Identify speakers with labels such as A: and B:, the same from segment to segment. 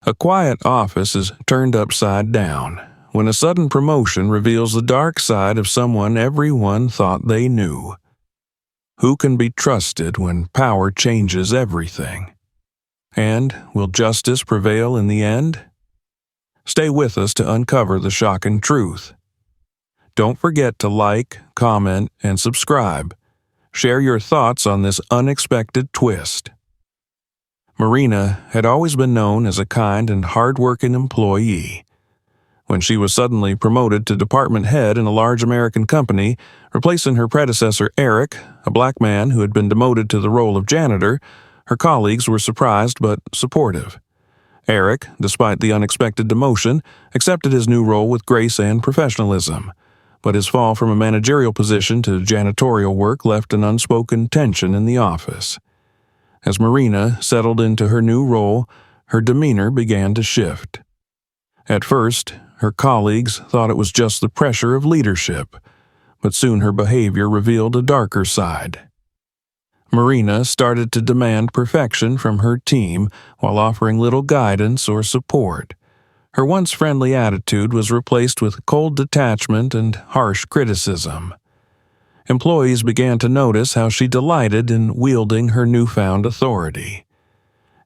A: A quiet office is turned upside down when a sudden promotion reveals the dark side of someone everyone thought they knew. Who can be trusted when power changes everything? And will justice prevail in the end? Stay with us to uncover the shocking truth. Don't forget to like, comment, and subscribe. Share your thoughts on this unexpected twist. Marina had always been known as a kind and hard-working employee. When she was suddenly promoted to department head in a large American company, replacing her predecessor Eric, a black man who had been demoted to the role of janitor, her colleagues were surprised but supportive. Eric, despite the unexpected demotion, accepted his new role with grace and professionalism, but his fall from a managerial position to janitorial work left an unspoken tension in the office. As Marina settled into her new role, her demeanor began to shift. At first, her colleagues thought it was just the pressure of leadership, but soon her behavior revealed a darker side. Marina started to demand perfection from her team while offering little guidance or support. Her once friendly attitude was replaced with cold detachment and harsh criticism. Employees began to notice how she delighted in wielding her newfound authority.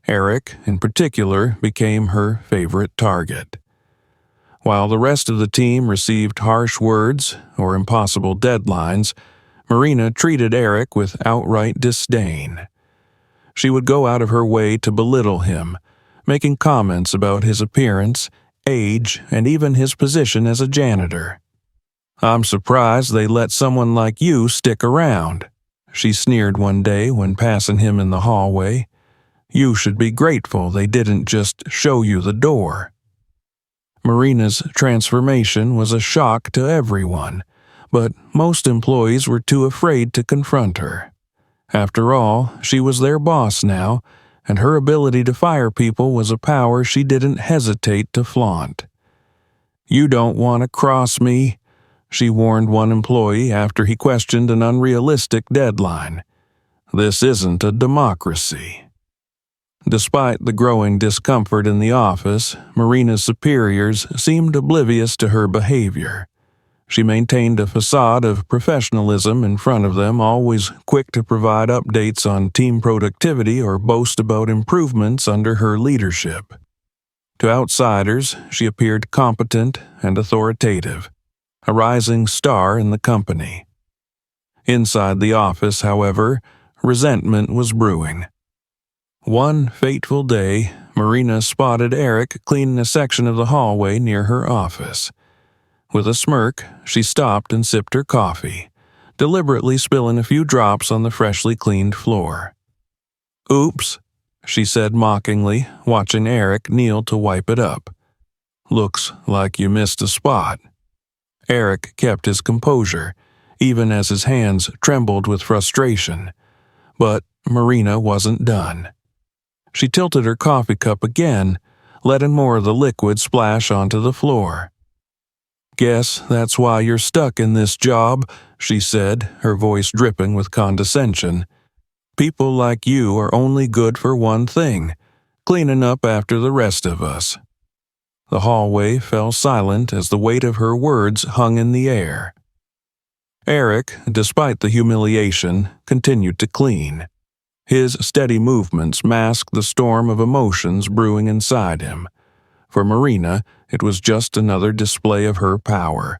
A: Eric, in particular, became her favorite target. While the rest of the team received harsh words or impossible deadlines, Marina treated Eric with outright disdain. She would go out of her way to belittle him, making comments about his appearance, age, and even his position as a janitor. "I'm surprised they let someone like you stick around," she sneered one day when passing him in the hallway. "You should be grateful they didn't just show you the door." Marina's transformation was a shock to everyone, but most employees were too afraid to confront her. After all, she was their boss now, and her ability to fire people was a power she didn't hesitate to flaunt. "You don't want to cross me," she warned one employee after he questioned an unrealistic deadline. "This isn't a democracy." Despite the growing discomfort in the office, Marina's superiors seemed oblivious to her behavior. She maintained a facade of professionalism in front of them, always quick to provide updates on team productivity or boast about improvements under her leadership. To outsiders, she appeared competent and authoritative, a rising star in the company. Inside the office, however, resentment was brewing. One fateful day, Marina spotted Eric cleaning a section of the hallway near her office. With a smirk, she stopped and sipped her coffee, deliberately spilling a few drops on the freshly cleaned floor. "Oops," she said mockingly, watching Eric kneel to wipe it up. "Looks like you missed a spot." Eric kept his composure, even as his hands trembled with frustration. But Marina wasn't done. She tilted her coffee cup again, letting more of the liquid splash onto the floor. "Guess that's why you're stuck in this job," she said, her voice dripping with condescension. "People like you are only good for one thing, cleaning up after the rest of us." The hallway fell silent as the weight of her words hung in the air. Eric, despite the humiliation, continued to clean. His steady movements masked the storm of emotions brewing inside him. For Marina, it was just another display of her power,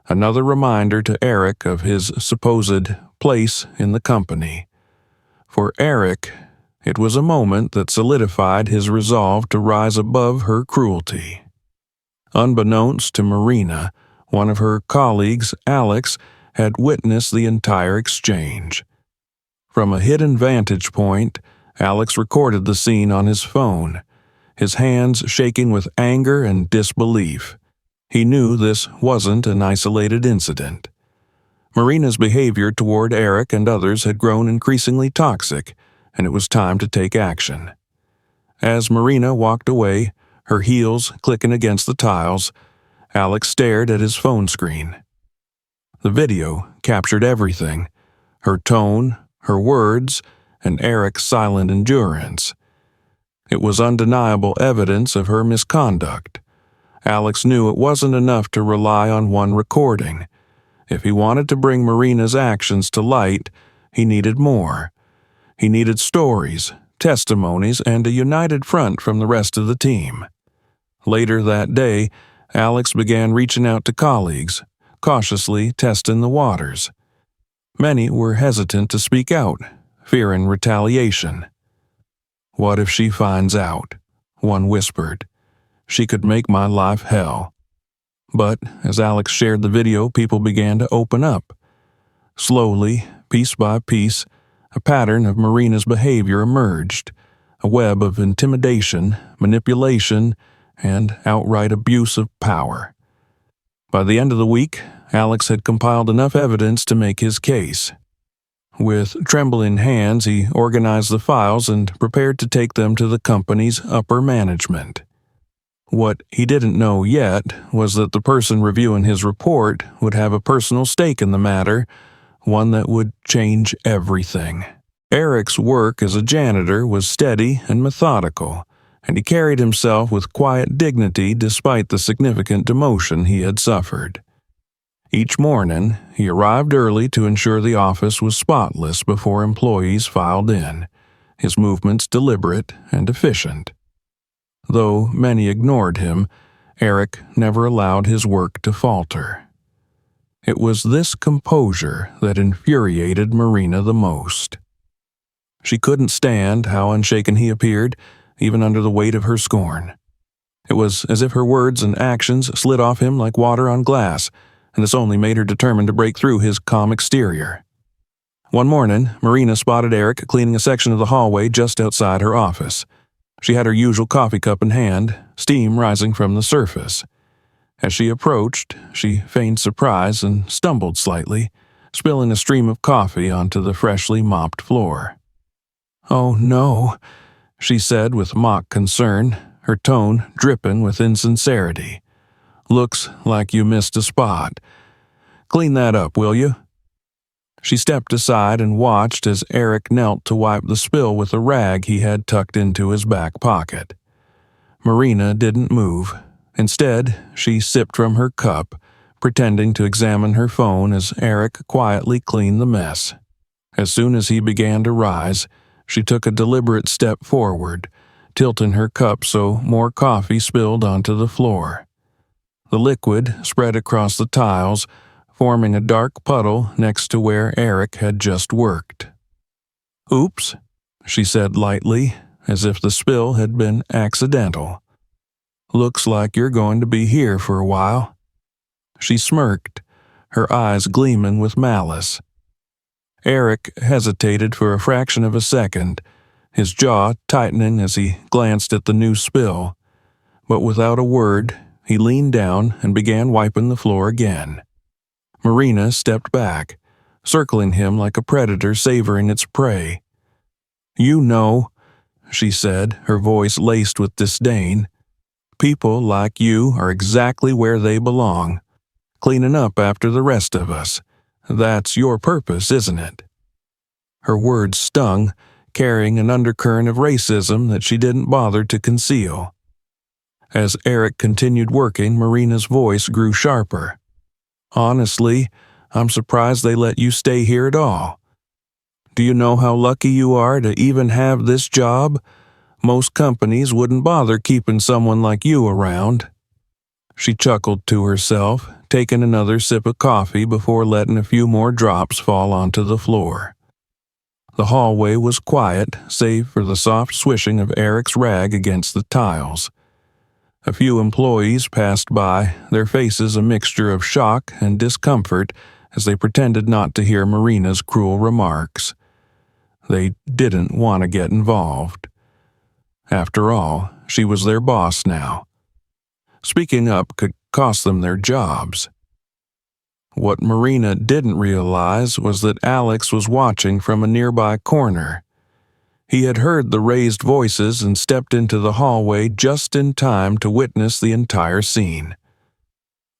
A: another reminder to Eric of his supposed place in the company. For Eric, it was a moment that solidified his resolve to rise above her cruelty. Unbeknownst to Marina, one of her colleagues, Alex, had witnessed the entire exchange. From a hidden vantage point, Alex recorded the scene on his phone, his hands shaking with anger and disbelief. He knew this wasn't an isolated incident. Marina's behavior toward Eric and others had grown increasingly toxic, and it was time to take action. As Marina walked away, her heels clicking against the tiles, Alex stared at his phone screen. The video captured everything: her tone, her words, and Eric's silent endurance. It was undeniable evidence of her misconduct. Alex knew it wasn't enough to rely on one recording. If he wanted to bring Marina's actions to light, he needed more. He needed stories, testimonies, and a united front from the rest of the team. Later that day, Alex began reaching out to colleagues, cautiously testing the waters. Many were hesitant to speak out, fearing retaliation. "What if she finds out?" one whispered. "She could make my life hell." But as Alex shared the video, people began to open up. Slowly, piece by piece, a pattern of Marina's behavior emerged, a web of intimidation, manipulation, and outright abuse of power. By the end of the week, Alex had compiled enough evidence to make his case. With trembling hands, he organized the files and prepared to take them to the company's upper management. What he didn't know yet was that the person reviewing his report would have a personal stake in the matter, one that would change everything. Eric's work as a janitor was steady and methodical, and he carried himself with quiet dignity despite the significant demotion he had suffered. Each morning, he arrived early to ensure the office was spotless before employees filed in, his movements deliberate and efficient. Though many ignored him, Eric never allowed his work to falter. It was this composure that infuriated Marina the most. She couldn't stand how unshaken he appeared, even under the weight of her scorn. It was as if her words and actions slid off him like water on glass, and this only made her determined to break through his calm exterior. One morning, Marina spotted Eric cleaning a section of the hallway just outside her office. She had her usual coffee cup in hand, steam rising from the surface. As she approached, she feigned surprise and stumbled slightly, spilling a stream of coffee onto the freshly mopped floor. "Oh no," she said with mock concern, her tone dripping with insincerity. "Looks like you missed a spot. Clean that up, will you?" She stepped aside and watched as Eric knelt to wipe the spill with a rag he had tucked into his back pocket. Marina didn't move. Instead, she sipped from her cup, pretending to examine her phone as Eric quietly cleaned the mess. As soon as he began to rise, she took a deliberate step forward, tilting her cup so more coffee spilled onto the floor. The liquid spread across the tiles, forming a dark puddle next to where Eric had just worked. "Oops," she said lightly, as if the spill had been accidental. "Looks like you're going to be here for a while." She smirked, her eyes gleaming with malice. Eric hesitated for a fraction of a second, his jaw tightening as he glanced at the new spill. But without a word, he leaned down and began wiping the floor again. Marina stepped back, circling him like a predator savoring its prey. "You know," she said, her voice laced with disdain, "people like you are exactly where they belong, cleaning up after the rest of us. That's your purpose, isn't it?" Her words stung, carrying an undercurrent of racism that she didn't bother to conceal. As Eric continued working, Marina's voice grew sharper. "Honestly, I'm surprised they let you stay here at all. Do you know how lucky you are to even have this job? Most companies wouldn't bother keeping someone like you around." She chuckled to herself, taking another sip of coffee before letting a few more drops fall onto the floor. The hallway was quiet, save for the soft swishing of Eric's rag against the tiles. A few employees passed by, their faces a mixture of shock and discomfort as they pretended not to hear Marina's cruel remarks. They didn't want to get involved. After all, she was their boss now. Speaking up could cost them their jobs. What Marina didn't realize was that Alex was watching from a nearby corner. He had heard the raised voices and stepped into the hallway just in time to witness the entire scene.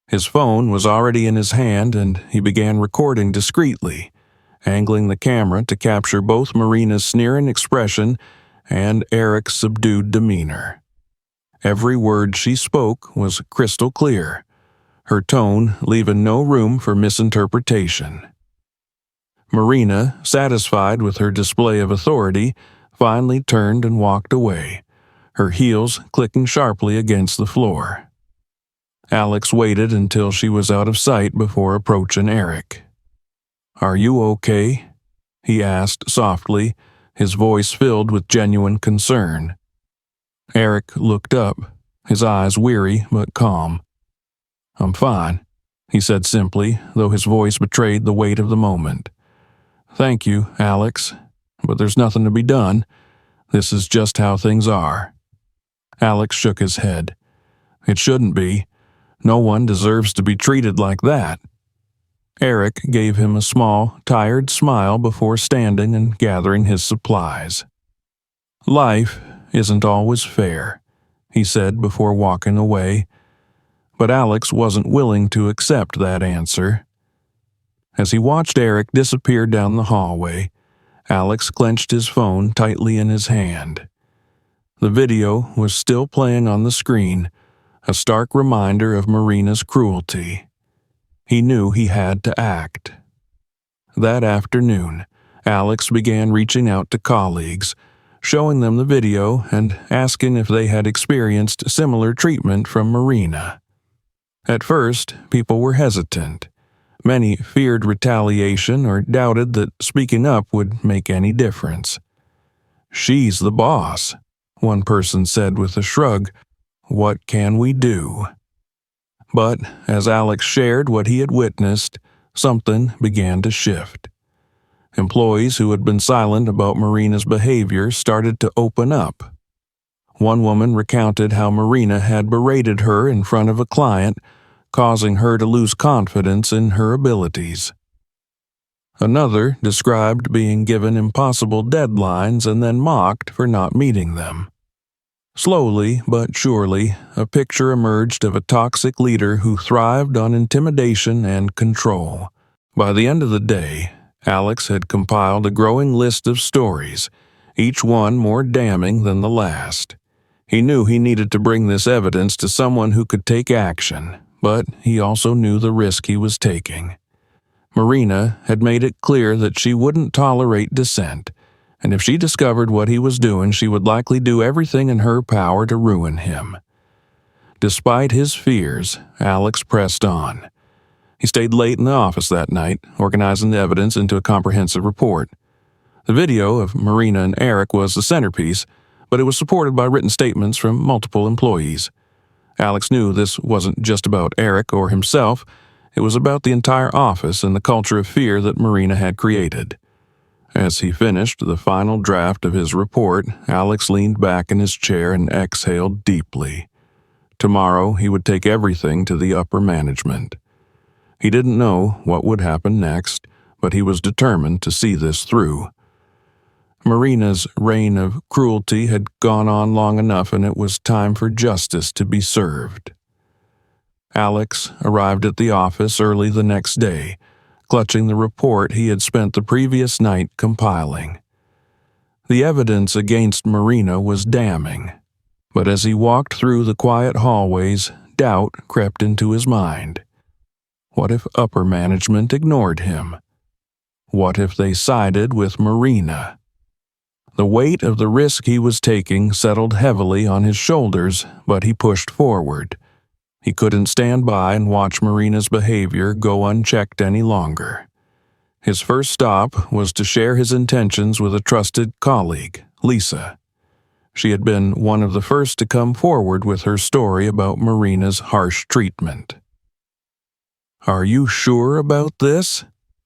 A: His phone was already in his hand, and he began recording discreetly, angling the camera to capture both Marina's sneering expression and Eric's subdued demeanor. Every word she spoke was crystal clear, her tone leaving no room for misinterpretation. Marina, satisfied with her display of authority, finally turned and walked away, her heels clicking sharply against the floor. Alex waited until she was out of sight before approaching Eric. "Are you okay?" he asked softly, his voice filled with genuine concern. Eric looked up, his eyes weary but calm. "I'm fine," he said simply, though his voice betrayed the weight of the moment. "Thank you, Alex, but there's nothing to be done. This is just how things are." Alex shook his head. "It shouldn't be. No one deserves to be treated like that." Eric gave him a small, tired smile before standing and gathering his supplies. "Life isn't always fair," he said before walking away, but Alex wasn't willing to accept that answer. As he watched Eric disappear down the hallway, Alex clenched his phone tightly in his hand. The video was still playing on the screen, a stark reminder of Marina's cruelty. He knew he had to act. That afternoon, Alex began reaching out to colleagues, showing them the video and asking if they had experienced similar treatment from Marina. At first, people were hesitant. Many feared retaliation or doubted that speaking up would make any difference. "She's the boss," one person said with a shrug. "What can we do?" But as Alex shared what he had witnessed, something began to shift. Employees who had been silent about Marina's behavior started to open up. One woman recounted how Marina had berated her in front of a client, causing her to lose confidence in her abilities. Another described being given impossible deadlines and then mocked for not meeting them. Slowly but surely, a picture emerged of a toxic leader who thrived on intimidation and control. By the end of the day, Alex had compiled a growing list of stories, each one more damning than the last. He knew he needed to bring this evidence to someone who could take action, but he also knew the risk he was taking. Marina had made it clear that she wouldn't tolerate dissent, and if she discovered what he was doing, she would likely do everything in her power to ruin him. Despite his fears, Alex pressed on. He stayed late in the office that night, organizing the evidence into a comprehensive report. The video of Marina and Eric was the centerpiece, but it was supported by written statements from multiple employees. Alex knew this wasn't just about Eric or himself, it was about the entire office and the culture of fear that Marina had created. As he finished the final draft of his report, Alex leaned back in his chair and exhaled deeply. Tomorrow he would take everything to the upper management. He didn't know what would happen next, but he was determined to see this through. Marina's reign of cruelty had gone on long enough, and it was time for justice to be served. Alex arrived at the office early the next day, clutching the report he had spent the previous night compiling. The evidence against Marina was damning, but as he walked through the quiet hallways, doubt crept into his mind. What if upper management ignored him? What if they sided with Marina? The weight of the risk he was taking settled heavily on his shoulders, but he pushed forward. He couldn't stand by and watch Marina's behavior go unchecked any longer. His first stop was to share his intentions with a trusted colleague, Lisa. She had been one of the first to come forward with her story about Marina's harsh treatment. "Are you sure about this?"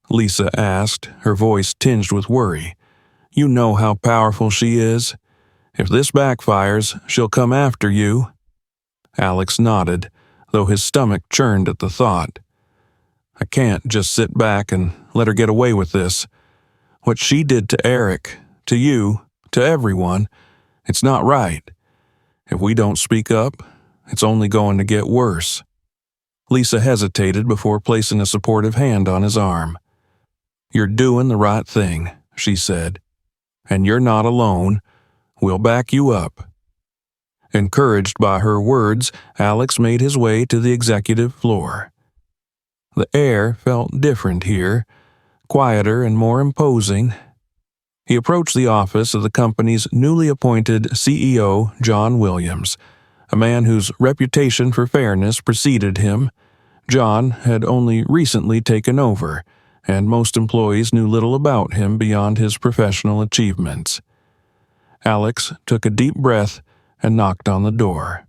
A: Lisa asked, her voice tinged with worry. "You know how powerful she is. If this backfires, she'll come after you." Alex nodded, though his stomach churned at the thought. "I can't just sit back and let her get away with this. What she did to Eric, to you, to everyone, it's not right. If we don't speak up, it's only going to get worse." Lisa hesitated before placing a supportive hand on his arm. "You're doing the right thing," she said. "And you're not alone. We'll back you up." Encouraged by her words, Alex made his way to the executive floor. The air felt different here, quieter and more imposing. He approached the office of the company's newly appointed CEO, John Williams, a man whose reputation for fairness preceded him. John had only recently taken over, and most employees knew little about him beyond his professional achievements. Alex took a deep breath and knocked on the door.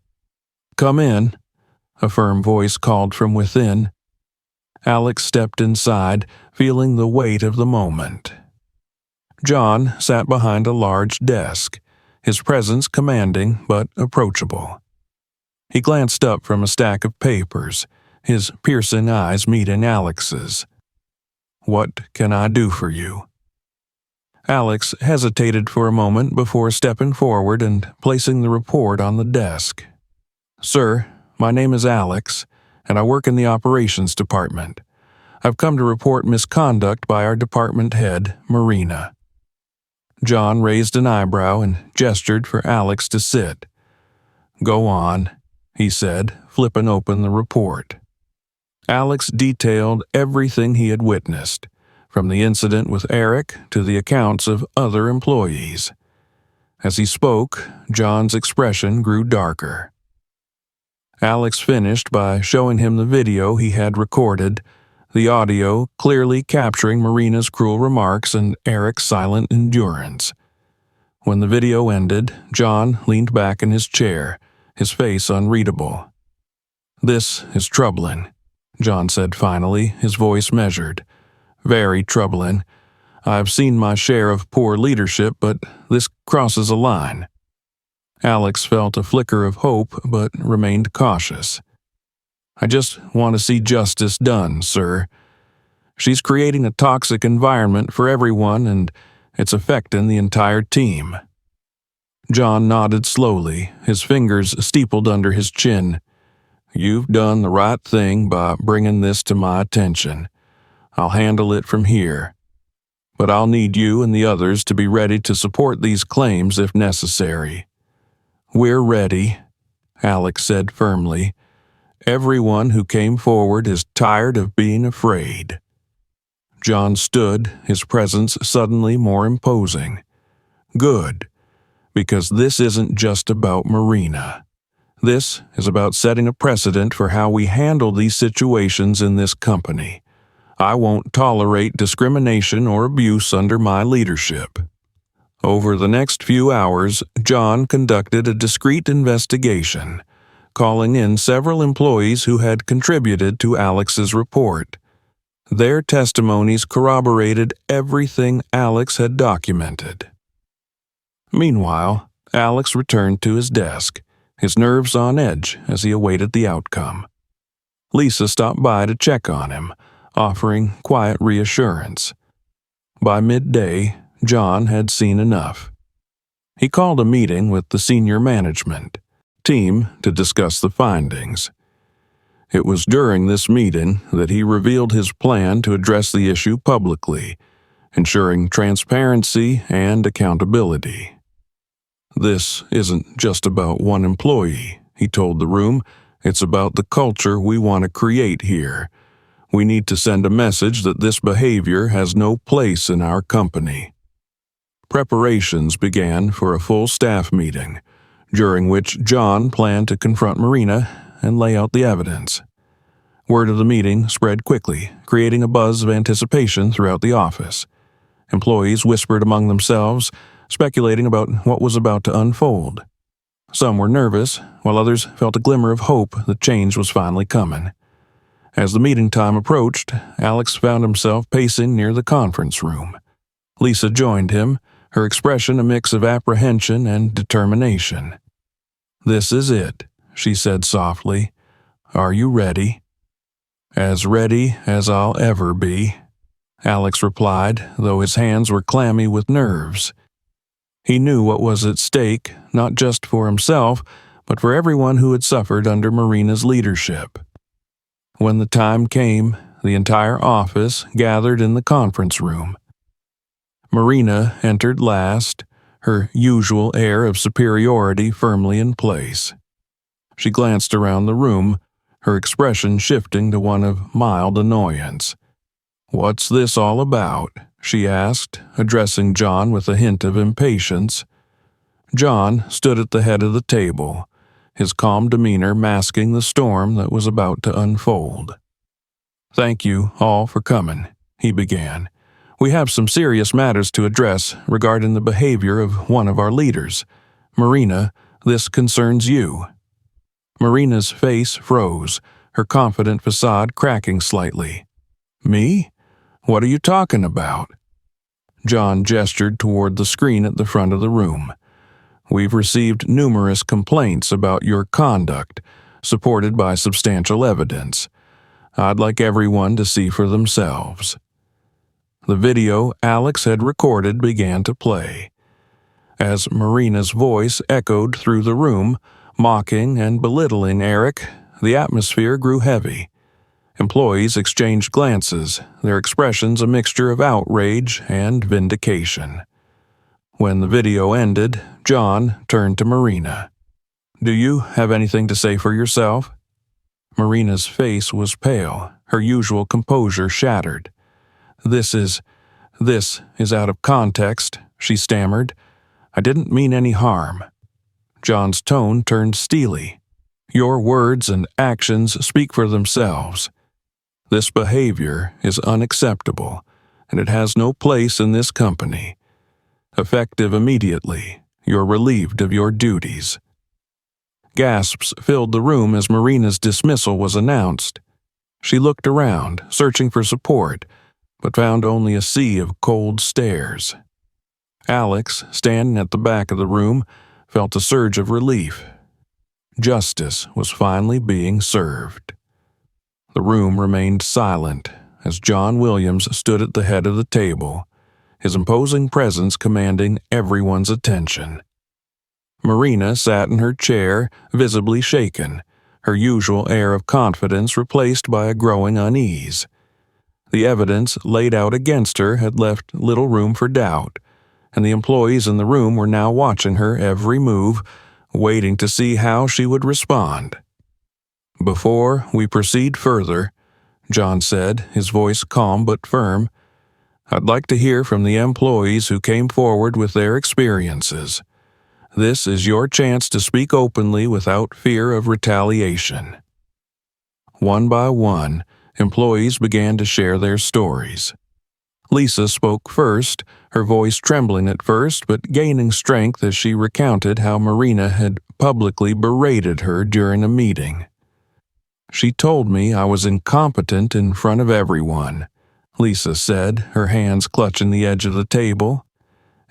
A: "Come in," a firm voice called from within. Alex stepped inside, feeling the weight of the moment. John sat behind a large desk, his presence commanding but approachable. He glanced up from a stack of papers, his piercing eyes meeting Alex's. "What can I do for you?" Alex hesitated for a moment before stepping forward and placing the report on the desk. "Sir, my name is Alex, and I work in the operations department. I've come to report misconduct by our department head, Marina." John raised an eyebrow and gestured for Alex to sit. "Go on," he said, flipping open the report. Alex detailed everything he had witnessed, from the incident with Eric to the accounts of other employees. As he spoke, John's expression grew darker. Alex finished by showing him the video he had recorded, the audio clearly capturing Marina's cruel remarks and Eric's silent endurance. When the video ended, John leaned back in his chair, his face unreadable. "This is troubling," John said finally, his voice measured. "Very troubling. I've seen my share of poor leadership, but this crosses a line." Alex felt a flicker of hope, but remained cautious. "I just want to see justice done, sir. She's creating a toxic environment for everyone, and it's affecting the entire team." John nodded slowly, his fingers steepled under his chin. "You've done the right thing by bringing this to my attention. I'll handle it from here. But I'll need you and the others to be ready to support these claims if necessary." "We're ready," Alex said firmly. "Everyone who came forward is tired of being afraid." John stood, his presence suddenly more imposing. "Good, because this isn't just about Marina. This is about setting a precedent for how we handle these situations in this company. I won't tolerate discrimination or abuse under my leadership." Over the next few hours, John conducted a discreet investigation, calling in several employees who had contributed to Alex's report. Their testimonies corroborated everything Alex had documented. Meanwhile, Alex returned to his desk, his nerves on edge as he awaited the outcome. Lisa stopped by to check on him, offering quiet reassurance. By midday, John had seen enough. He called a meeting with the senior management team to discuss the findings. It was during this meeting that he revealed his plan to address the issue publicly, ensuring transparency and accountability. "This isn't just about one employee," he told the room. "It's about the culture we want to create here. We need to send a message that this behavior has no place in our company." Preparations began for a full staff meeting, during which John planned to confront Marina and lay out the evidence. Word of the meeting spread quickly, creating a buzz of anticipation throughout the office. Employees whispered among themselves, speculating about what was about to unfold. Some were nervous, while others felt a glimmer of hope that change was finally coming. As the meeting time approached, Alex found himself pacing near the conference room. Lisa joined him, her expression a mix of apprehension and determination. "This is it," she said softly. "Are you ready?" "As ready as I'll ever be," Alex replied, though his hands were clammy with nerves. He knew what was at stake, not just for himself, but for everyone who had suffered under Marina's leadership. When the time came, the entire office gathered in the conference room. Marina entered last, her usual air of superiority firmly in place. She glanced around the room, her expression shifting to one of mild annoyance. "What's this all about?" she asked, addressing John with a hint of impatience. John stood at the head of the table, his calm demeanor masking the storm that was about to unfold. "Thank you all for coming," he began. "We have some serious matters to address regarding the behavior of one of our leaders. Marina, this concerns you." Marina's face froze, her confident facade cracking slightly. "Me? What are you talking about?" John gestured toward the screen at the front of the room. "We've received numerous complaints about your conduct, supported by substantial evidence. I'd like everyone to see for themselves." The video Alex had recorded began to play. As Marina's voice echoed through the room, mocking and belittling Eric, the atmosphere grew heavy. Employees exchanged glances, their expressions a mixture of outrage and vindication. When the video ended, John turned to Marina. "Do you have anything to say for yourself?" Marina's face was pale, her usual composure shattered. This is out of context," she stammered. "I didn't mean any harm." John's tone turned steely. "Your words and actions speak for themselves. This behavior is unacceptable, and it has no place in this company. Effective immediately, you're relieved of your duties." Gasps filled the room as Marina's dismissal was announced. She looked around, searching for support, but found only a sea of cold stares. Alex, standing at the back of the room, felt a surge of relief. Justice was finally being served. The room remained silent as John Williams stood at the head of the table, his imposing presence commanding everyone's attention. Marina sat in her chair, visibly shaken, her usual air of confidence replaced by a growing unease. The evidence laid out against her had left little room for doubt, and the employees in the room were now watching her every move, waiting to see how she would respond. "Before we proceed further," John said, his voice calm but firm, "I'd like to hear from the employees who came forward with their experiences. This is your chance to speak openly without fear of retaliation." One by one, employees began to share their stories. Lisa spoke first, her voice trembling at first but gaining strength as she recounted how Marina had publicly berated her during a meeting. "She told me I was incompetent in front of everyone," Lisa said, her hands clutching the edge of the table.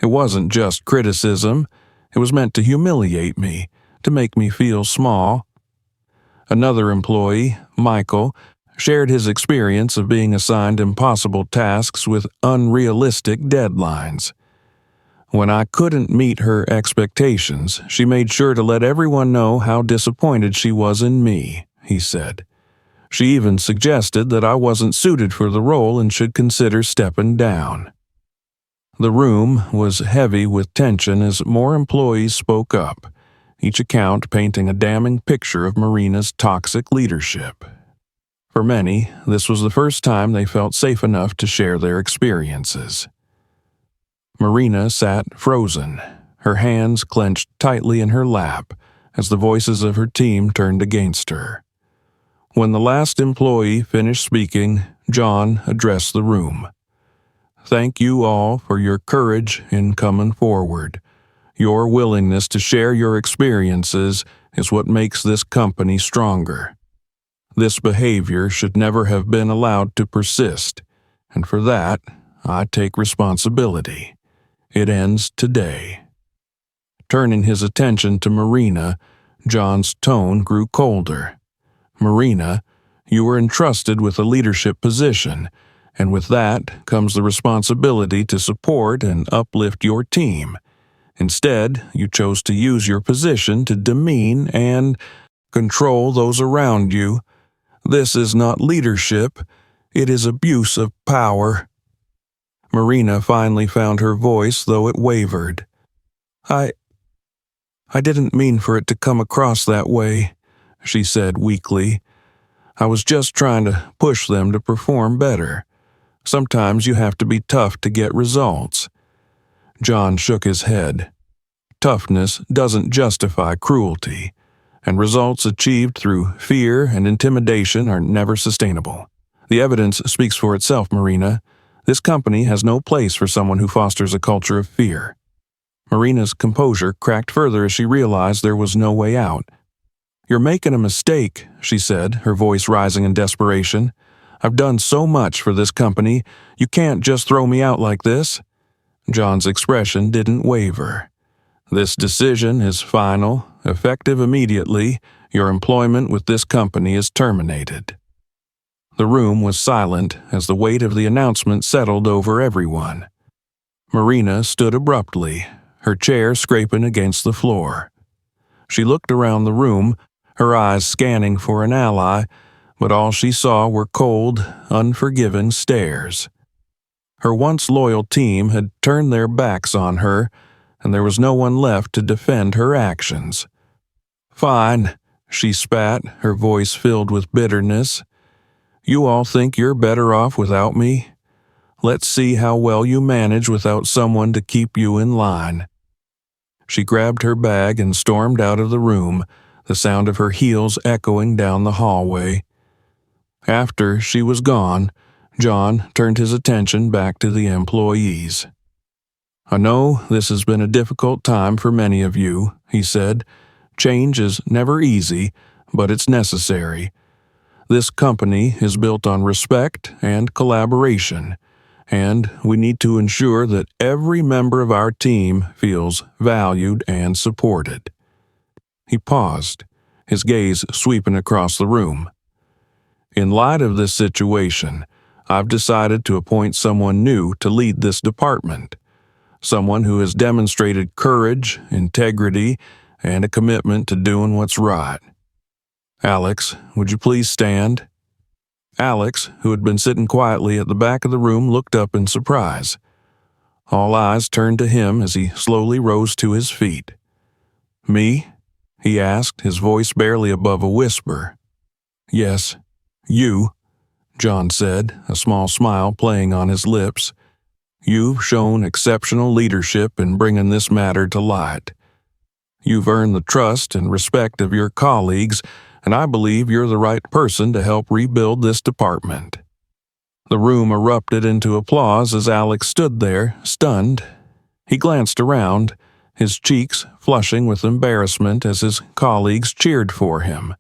A: "It wasn't just criticism. It was meant to humiliate me, to make me feel small." Another employee, Michael, shared his experience of being assigned impossible tasks with unrealistic deadlines. "When I couldn't meet her expectations, she made sure to let everyone know how disappointed she was in me," he said. "She even suggested that I wasn't suited for the role and should consider stepping down." The room was heavy with tension as more employees spoke up, each account painting a damning picture of Marina's toxic leadership. For many, this was the first time they felt safe enough to share their experiences. Marina sat frozen, her hands clenched tightly in her lap as the voices of her team turned against her. When the last employee finished speaking, John addressed the room. "Thank you all for your courage in coming forward. Your willingness to share your experiences is what makes this company stronger. This behavior should never have been allowed to persist, and for that, I take responsibility. It ends today." Turning his attention to Marina, John's tone grew colder. "Marina, you were entrusted with a leadership position, and with that comes the responsibility to support and uplift your team. Instead, you chose to use your position to demean and control those around you. This is not leadership, it is abuse of power." Marina finally found her voice, though it wavered. I didn't mean for it to come across that way, she said weakly. I was just trying to push them to perform better. Sometimes you have to be tough to get results. John shook his head. Toughness doesn't justify cruelty, and results achieved through fear and intimidation are never sustainable. The evidence speaks for itself, Marina. This company has no place for someone who fosters a culture of fear. Marina's composure cracked further as she realized there was no way out. You're making a mistake, she said, her voice rising in desperation. I've done so much for this company. You can't just throw me out like this. John's expression didn't waver. This decision is final, effective immediately. Your employment with this company is terminated. The room was silent as the weight of the announcement settled over everyone. Marina stood abruptly, her chair scraping against the floor. She looked around the room, her eyes scanning for an ally, but all she saw were cold, unforgiving stares. Her once loyal team had turned their backs on her, and there was no one left to defend her actions. Fine, she spat, her voice filled with bitterness. You all think you're better off without me? Let's see how well you manage without someone to keep you in line. She grabbed her bag and stormed out of the room, the sound of her heels echoing down the hallway. After she was gone, John turned his attention back to the employees. I know this has been a difficult time for many of you, he said. Change is never easy, but it's necessary. This company is built on respect and collaboration, and we need to ensure that every member of our team feels valued and supported. He paused, his gaze sweeping across the room. In light of this situation, I've decided to appoint someone new to lead this department, someone who has demonstrated courage, integrity, and a commitment to doing what's right. Alex, would you please stand? Alex, who had been sitting quietly at the back of the room, looked up in surprise. All eyes turned to him as he slowly rose to his feet. Me? He asked, his voice barely above a whisper. Yes, you, John said, a small smile playing on his lips. You've shown exceptional leadership in bringing this matter to light. You've earned the trust and respect of your colleagues, and I believe you're the right person to help rebuild this department. The room erupted into applause as Alex stood there, stunned. He glanced around, his cheeks flushing with embarrassment as his colleagues cheered for him.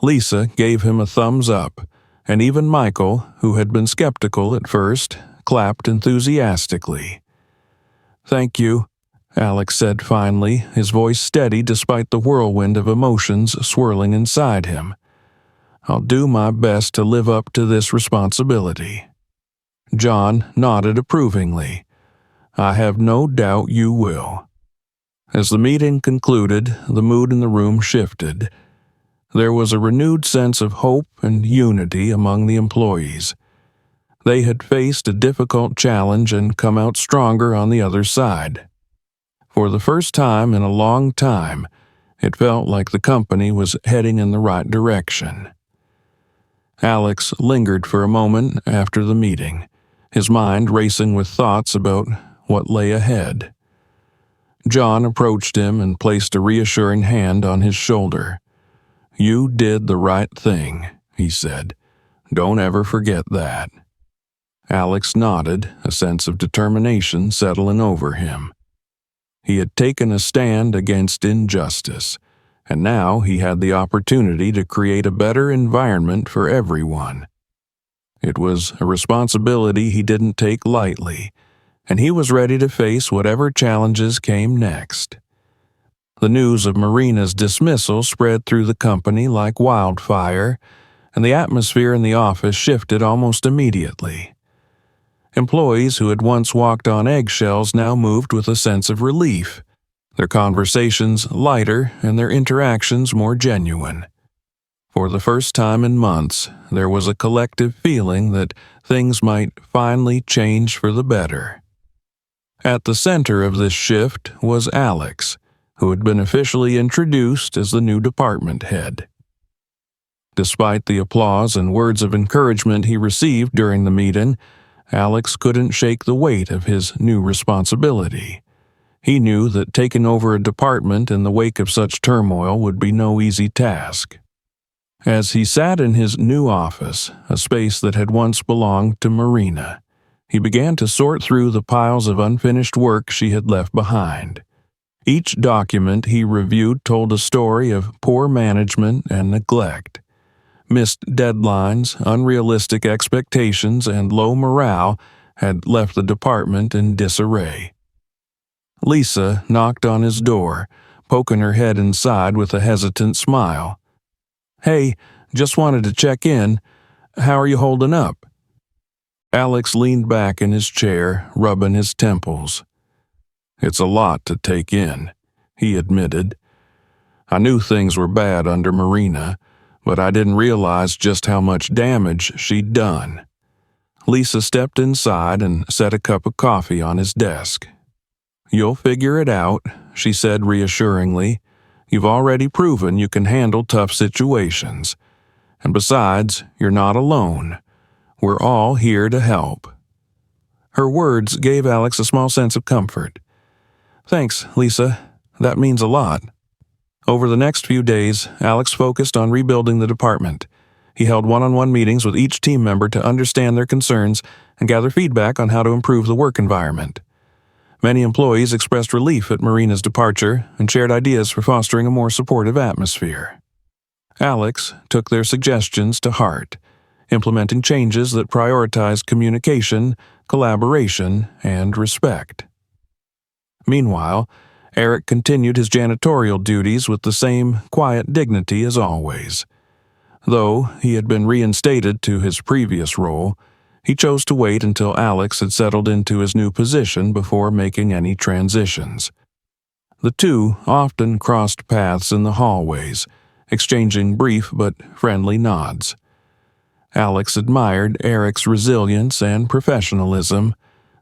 A: Lisa gave him a thumbs up, and even Michael, who had been skeptical at first, clapped enthusiastically. Thank you, Alex said finally, his voice steady despite the whirlwind of emotions swirling inside him. I'll do my best to live up to this responsibility. John nodded approvingly. I have no doubt you will. As the meeting concluded, the mood in the room shifted. There was a renewed sense of hope and unity among the employees. They had faced a difficult challenge and come out stronger on the other side. For the first time in a long time, it felt like the company was heading in the right direction. Alex lingered for a moment after the meeting, his mind racing with thoughts about what lay ahead. John approached him and placed a reassuring hand on his shoulder. You did the right thing, he said. Don't ever forget that. Alex nodded, a sense of determination settling over him. He had taken a stand against injustice, and now he had the opportunity to create a better environment for everyone. It was a responsibility he didn't take lightly, and he was ready to face whatever challenges came next. The news of Marina's dismissal spread through the company like wildfire, and the atmosphere in the office shifted almost immediately. Employees who had once walked on eggshells now moved with a sense of relief, their conversations lighter and their interactions more genuine. For the first time in months, there was a collective feeling that things might finally change for the better. At the center of this shift was Alex, who had been officially introduced as the new department head. Despite the applause and words of encouragement he received during the meeting, Alex couldn't shake the weight of his new responsibility. He knew that taking over a department in the wake of such turmoil would be no easy task. As he sat in his new office, a space that had once belonged to Marina, he began to sort through the piles of unfinished work she had left behind. Each document he reviewed told a story of poor management and neglect. Missed deadlines, unrealistic expectations, and low morale had left the department in disarray. Lisa knocked on his door, poking her head inside with a hesitant smile. "Hey, just wanted to check in. How are you holding up?" Alex leaned back in his chair, rubbing his temples. "It's a lot to take in," he admitted. "I knew things were bad under Marina, but I didn't realize just how much damage she'd done." Lisa stepped inside and set a cup of coffee on his desk. "You'll figure it out," she said reassuringly. "You've already proven you can handle tough situations. And besides, you're not alone. We're all here to help." Her words gave Alex a small sense of comfort. "Thanks, Lisa. That means a lot." Over the next few days, Alex focused on rebuilding the department. He held one-on-one meetings with each team member to understand their concerns and gather feedback on how to improve the work environment. Many employees expressed relief at Marina's departure and shared ideas for fostering a more supportive atmosphere. Alex took their suggestions to heart, implementing changes that prioritized communication, collaboration, and respect. Meanwhile, Eric continued his janitorial duties with the same quiet dignity as always. Though he had been reinstated to his previous role, he chose to wait until Alex had settled into his new position before making any transitions. The two often crossed paths in the hallways, exchanging brief but friendly nods. Alex admired Eric's resilience and professionalism,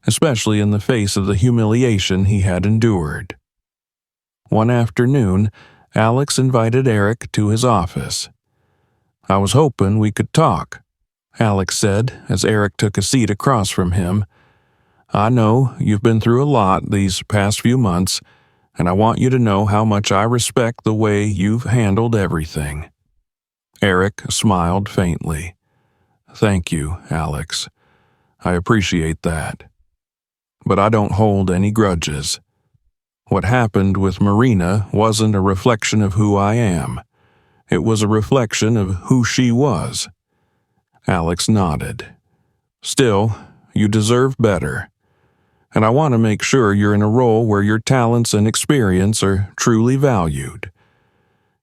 A: especially in the face of the humiliation he had endured. One afternoon, Alex invited Eric to his office. "I was hoping we could talk," Alex said as Eric took a seat across from him. "I know you've been through a lot these past few months, and I want you to know how much I respect the way you've handled everything." Eric smiled faintly. "Thank you, Alex. I appreciate that. But I don't hold any grudges. What happened with Marina wasn't a reflection of who I am. It was a reflection of who she was." Alex nodded. "Still, you deserve better. And I want to make sure you're in a role where your talents and experience are truly valued.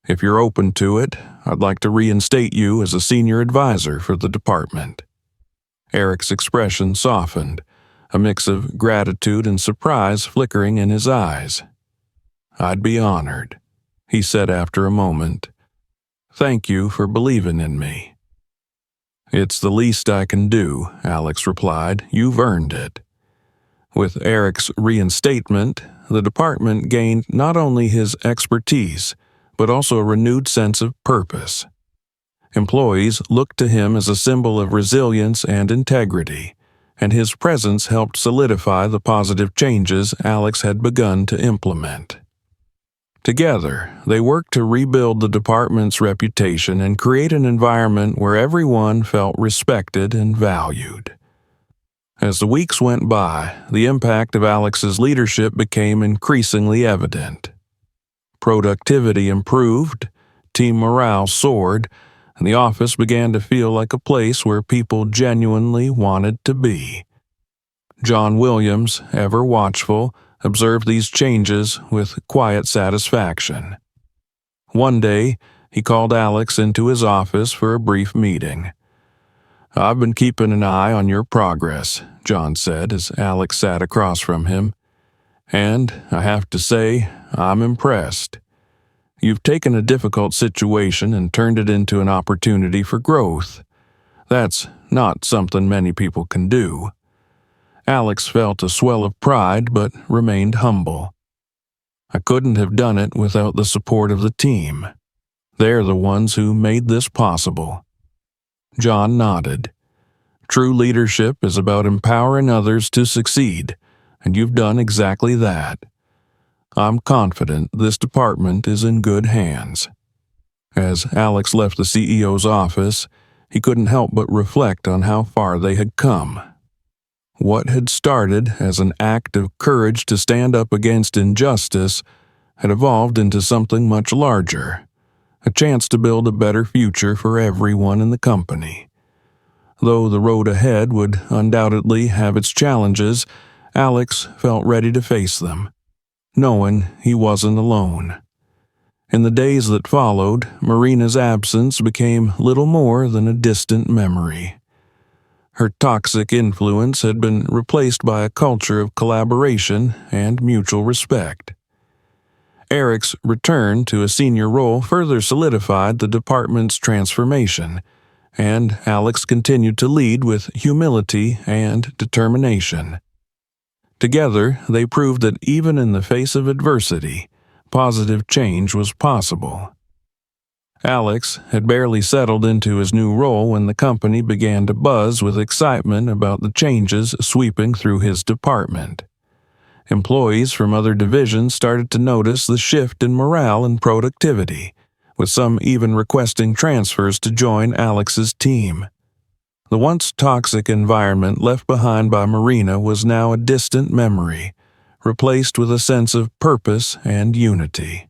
A: If you're open to it, I'd like to reinstate you as a senior advisor for the department." Eric's expression softened, a mix of gratitude and surprise flickering in his eyes. "I'd be honored," he said after a moment. "Thank you for believing in me." "It's the least I can do," Alex replied. "You've earned it." With Eric's reinstatement, the department gained not only his expertise, but also a renewed sense of purpose. Employees looked to him as a symbol of resilience and integrity, and his presence helped solidify the positive changes Alex had begun to implement. Together, they worked to rebuild the department's reputation and create an environment where everyone felt respected and valued. As the weeks went by, the impact of Alex's leadership became increasingly evident. Productivity improved, team morale soared, and the office began to feel like a place where people genuinely wanted to be. John Williams, ever watchful, observed these changes with quiet satisfaction. One day, he called Alex into his office for a brief meeting. "I've been keeping an eye on your progress," John said as Alex sat across from him. "And I have to say, I'm impressed. You've taken a difficult situation and turned it into an opportunity for growth. That's not something many people can do." Alex felt a swell of pride but remained humble. I couldn't have done it without the support of the team. They're the ones who made this possible. John nodded. True leadership is about empowering others to succeed, and you've done exactly that. I'm confident this department is in good hands. As Alex left the CEO's office, he couldn't help but reflect on how far they had come. What had started as an act of courage to stand up against injustice had evolved into something much larger, a chance to build a better future for everyone in the company. Though the road ahead would undoubtedly have its challenges, Alex felt ready to face them, knowing he wasn't alone. In the days that followed, Marina's absence became little more than a distant memory. Her toxic influence had been replaced by a culture of collaboration and mutual respect. Eric's return to a senior role further solidified the department's transformation, and Alex continued to lead with humility and determination. Together, they proved that even in the face of adversity, positive change was possible. Alex had barely settled into his new role when the company began to buzz with excitement about the changes sweeping through his department. Employees from other divisions started to notice the shift in morale and productivity, with some even requesting transfers to join Alex's team. The once toxic environment left behind by Marina was now a distant memory, replaced with a sense of purpose and unity.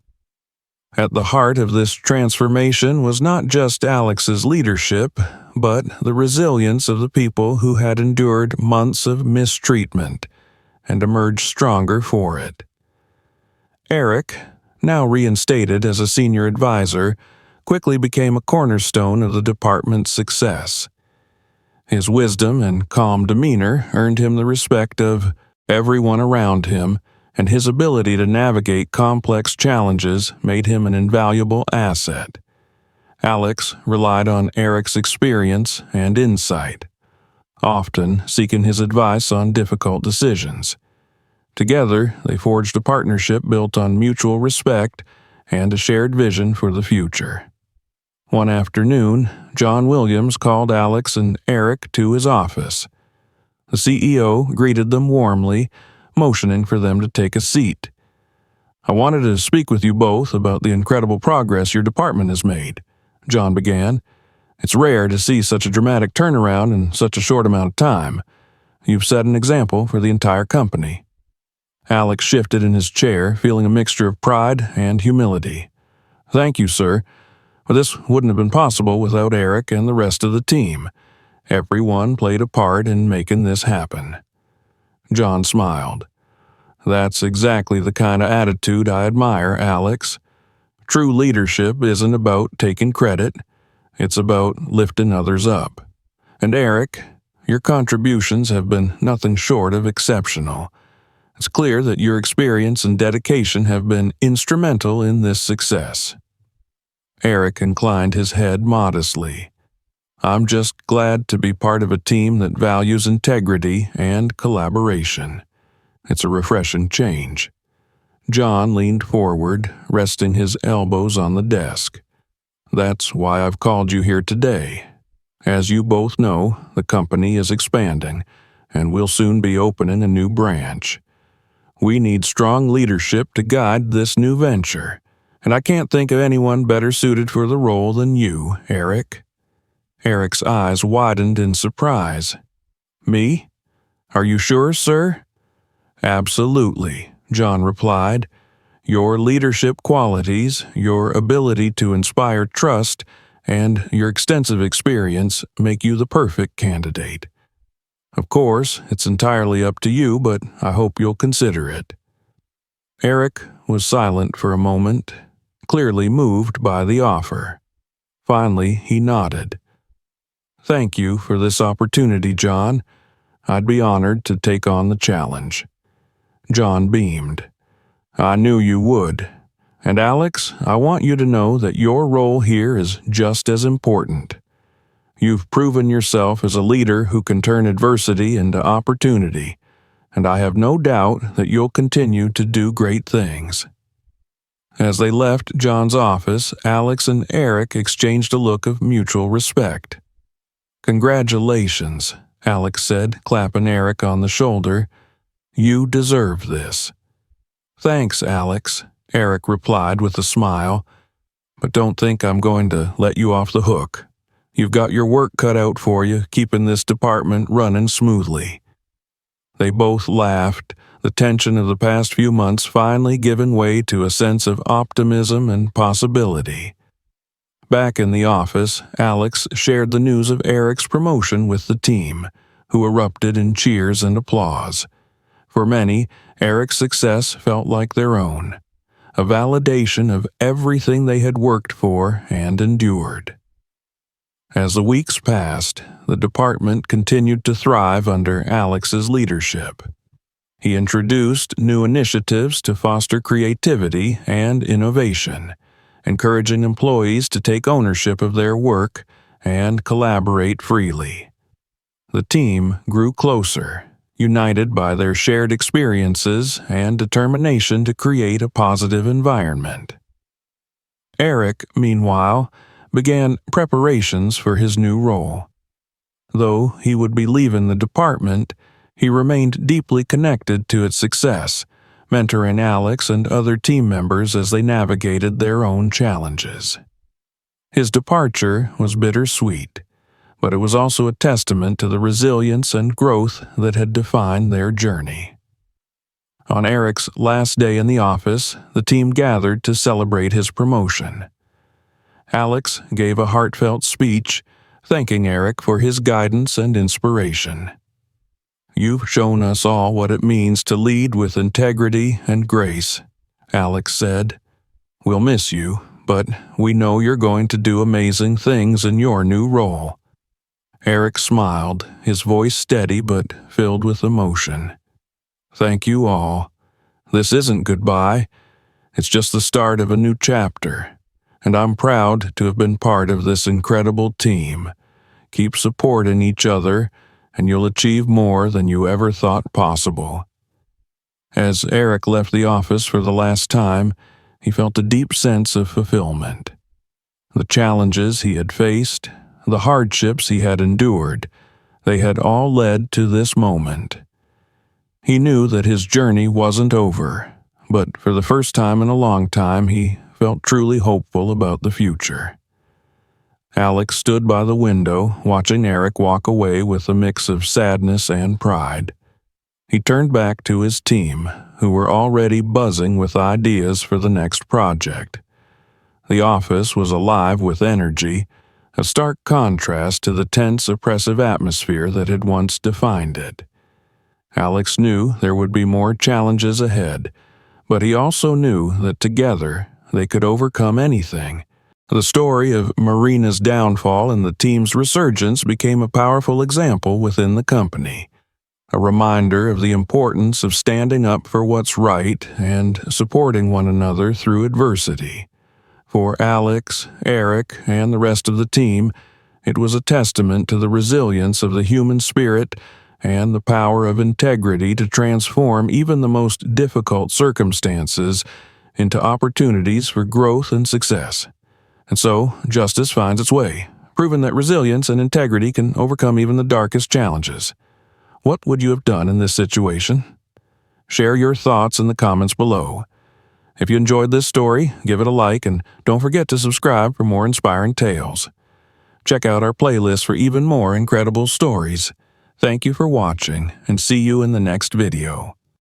A: At the heart of this transformation was not just Alex's leadership, but the resilience of the people who had endured months of mistreatment and emerged stronger for it. Eric, now reinstated as a senior advisor, quickly became a cornerstone of the department's success. His wisdom and calm demeanor earned him the respect of everyone around him, and his ability to navigate complex challenges made him an invaluable asset. Alex relied on Eric's experience and insight, often seeking his advice on difficult decisions. Together, they forged a partnership built on mutual respect and a shared vision for the future. One afternoon, John Williams called Alex and Eric to his office. The CEO greeted them warmly, motioning for them to take a seat. "I wanted to speak with you both about the incredible progress your department has made," John began. "It's rare to see such a dramatic turnaround in such a short amount of time. You've set an example for the entire company." Alex shifted in his chair, feeling a mixture of pride and humility. "Thank you, sir. But this wouldn't have been possible without Eric and the rest of the team. Everyone played a part in making this happen." John smiled. "That's exactly the kind of attitude I admire, Alex. True leadership isn't about taking credit. It's about lifting others up. And Eric, your contributions have been nothing short of exceptional. It's clear that your experience and dedication have been instrumental in this success." Eric inclined his head modestly. "I'm just glad to be part of a team that values integrity and collaboration. It's a refreshing change." John leaned forward, resting his elbows on the desk. "That's why I've called you here today. As you both know, the company is expanding, and we'll soon be opening a new branch. We need strong leadership to guide this new venture, and I can't think of anyone better suited for the role than you, Eric." Eric's eyes widened in surprise. "Me? Are you sure, sir?" "Absolutely," John replied. "Your leadership qualities, your ability to inspire trust, and your extensive experience make you the perfect candidate. Of course, it's entirely up to you, but I hope you'll consider it." Eric was silent for a moment, clearly moved by the offer. Finally, he nodded. "Thank you for this opportunity, John. I'd be honored to take on the challenge." John beamed. "I knew you would. And Alex, I want you to know that your role here is just as important. You've proven yourself as a leader who can turn adversity into opportunity, and I have no doubt that you'll continue to do great things." As they left John's office, Alex and Eric exchanged a look of mutual respect. "Congratulations," Alex said, clapping Eric on the shoulder. "You deserve this." "Thanks, Alex," Eric replied with a smile. "But don't think I'm going to let you off the hook. You've got your work cut out for you, keeping this department running smoothly." They both laughed, the tension of the past few months finally giving way to a sense of optimism and possibility. Back in the office, Alex shared the news of Eric's promotion with the team, who erupted in cheers and applause. For many, Eric's success felt like their own, a validation of everything they had worked for and endured. As the weeks passed, the department continued to thrive under Alex's leadership. He introduced new initiatives to foster creativity and innovation, encouraging employees to take ownership of their work and collaborate freely. The team grew closer, united by their shared experiences and determination to create a positive environment. Eric, meanwhile, began preparations for his new role. Though he would be leaving the department, he remained deeply connected to its success, mentoring Alex and other team members as they navigated their own challenges. His departure was bittersweet, but it was also a testament to the resilience and growth that had defined their journey. On Eric's last day in the office, the team gathered to celebrate his promotion. Alex gave a heartfelt speech, thanking Eric for his guidance and inspiration. "You've shown us all what it means to lead with integrity and grace," Alex said. "We'll miss you, but we know you're going to do amazing things in your new role." Eric smiled, his voice steady but filled with emotion. "Thank you all. This isn't goodbye. It's just the start of a new chapter, and I'm proud to have been part of this incredible team. Keep supporting each other, and you'll achieve more than you ever thought possible." As Eric left the office for the last time, he felt a deep sense of fulfillment. The challenges he had faced, the hardships he had endured, they had all led to this moment. He knew that his journey wasn't over, but for the first time in a long time he felt truly hopeful about the future. Alex stood by the window, watching Eric walk away with a mix of sadness and pride. He turned back to his team, who were already buzzing with ideas for the next project. The office was alive with energy, a stark contrast to the tense, oppressive atmosphere that had once defined it. Alex knew there would be more challenges ahead, but he also knew that together they could overcome anything. The story of Marina's downfall and the team's resurgence became a powerful example within the company, a reminder of the importance of standing up for what's right and supporting one another through adversity. For Alex, Eric, and the rest of the team, it was a testament to the resilience of the human spirit and the power of integrity to transform even the most difficult circumstances into opportunities for growth and success. And so, justice finds its way, proving that resilience and integrity can overcome even the darkest challenges. What would you have done in this situation? Share your thoughts in the comments below. If you enjoyed this story, give it a like and don't forget to subscribe for more inspiring tales. Check out our playlist for even more incredible stories. Thank you for watching and see you in the next video.